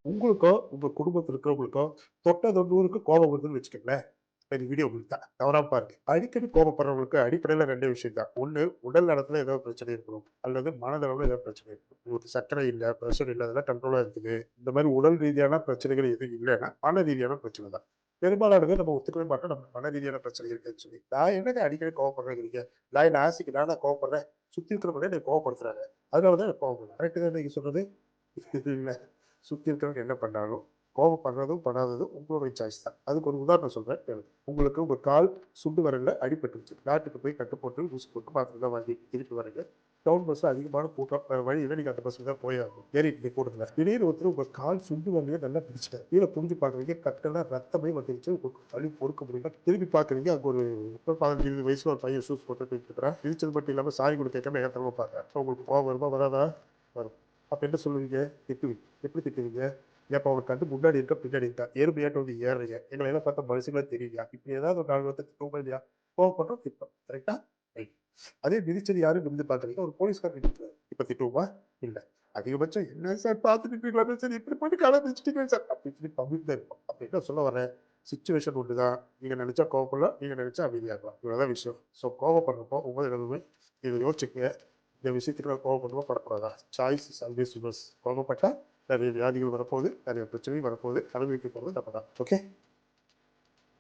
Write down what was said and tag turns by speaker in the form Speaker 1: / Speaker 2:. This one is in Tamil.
Speaker 1: உங்களுக்கோ, உங்க குடும்பத்துல இருக்கிறவங்களுக்கோ தொட்ட தொண்ணூறுக்கு கோபம் வருதுன்னு வச்சுக்கங்களேன். இந்த வீடியோ உங்களுக்கு தான். கவனமா பாருங்க. அடிக்கடி கோபப்படுறவங்களுக்கு அடிப்படையில 2 விஷயம் தான். ஒண்ணு உடல் நலத்துல ஏதோ பிரச்சனை இருக்கணும். அல்லது மனதளவுல ஏதோ பிரச்சனை இருக்கும். உங்களுக்கு சர்க்கரை இல்ல, பிரஷர் இல்ல, அதெல்லாம் கண்ட்ரோலா இருக்குது. இந்த மாரி உடல் ரீதியான பிரச்சனைகள் எதுவும் இல்லன்னா, மன ரீதியான பிரச்சனை தான். பெரும்பாலானது நம்ம ஒத்துக்கவே மாட்டோம். நம்ம மன ரீதியான பிரச்சனை இருக்குன்னு சொல்லி. நான் என்னங்க அடிக்கடி கோவப்படுறேங்கிறீங்க? நான் என்ன ஆசைக்கு நானா கோவப்படுறேன்? சுத்தி இருக்கிறவங்க என்னை கோவப்படுத்துறாங்க. அதனால தான் எனக்கு கோவப்படுறேன். கரெக்ட்டு தானே நீங்க சொல்றது? இல்ல. சுத்தி இருக்கிறவங்க என்ன பண்ணாலும், கோவப்படுறதும், படாததும் உங்களுடைய சாய்ஸ் தான். அதுக்கு ஒரு உதாரணம் சொல்றேன் கேளுங்க. உங்களுக்கு உங்க கால் சுண்டு விரல்ல அடிபட்டுருச்சு. டாக்டருக்கு போய் கட்டு போட்டு, ஊசி போட்டு மாத்திரைலாம் வாங்கி திருப்பி வரீங்க. டவுன் பஸ்ல அதிகமான கூட்டம். வேற வழி இல்ல. நீங்க அந்த பஸ்ல தான் போயே ஆகணும். ஏறிட்டீங்க கூட்டத்துல. திடீர்னு ஒருத்தர் உங்க கால் சுண்டு விரலையே நல்லா பிடிச்சுட்டாரு. கீழ குனிஞ்சு பார்க்குறீங்க. கட்டெல்லாம் ரத்தமே வந்துருச்சு. உங்களுக்கு வலி பொறுக்க முடியல. திருப்பி பார்க்குறீங்க. அங்க ஒரு 15, 20 வயசுல ஒரு பையன் ஷூஸ் போட்டு போயிட்டு இருக்கிறான். இடிச்சது மட்டும் இல்லாம சாரி கூட கேட்காம ஏத்தமா பார்க்குறான். உங்களுக்கு கோவம் வருமா? வராதா? வரும். அப்ப என்ன சொல்லுவீங்க? திட்டுவீங்க. எப்படி திட்டுவீங்க? ஏப்பா உனக்கு கண்ணு முன்னாடி இருக்கா, பின்னாடி இருக்கா? எறும்பு வந்து ஏறுறீங்க. எங்கள எல்லாம் பார்த்தா மனுஷங்களா தெரியலையா? இப்படி ஏதாவது ஒரு 4 வார்த்தை திட்டுவோமா இல்லையா? கோவப்படுறோம், திட்டுறோம். கரெக்ட்டா? ரைட். அதே மிதிச்சது யாருன்னு நிமிர்ந்து பார்க்குறீங்க. ஒரு போலீஸ்காரர் நிக்கிறாரு. இப்ப திட்டுவோமா? இல்ல. அதிகபட்சம் என்ன சார் பார்த்துட்டு இருக்கீங்களா சார் இப்படி போயிட்டு கால மிதிச்சிட்டீங்க சார் அப்படின்னு சொல்லி பம்பிட்டு தான் இருப்போம். அப்ப என்ன சொல்ல வரேன்? சிச்சுவேஷன் ஒண்ணுதான். நீங்க நினைச்சா கோவப்படலாம். நீங்க நினைச்சா அமைதியா இருக்கலாம். இவ்வளவுதான் விஷயம். ஸோ கோவப்படுறப்போ ஒவ்வொரு தடவையுமே இத யோசிச்சுக்கங்க. இந்த விஷயத்துக்கு நான் கோவப்படணுமா படக்கூடாதா? Choice is always yours. கோவப்பட்டா நெறைய வியாதிகள் வரப்போகுது. நெறைய பிரச்சனைகள் வரப்போகுது. அனுபவிக்க போறது நம்ம தான். ஓகே?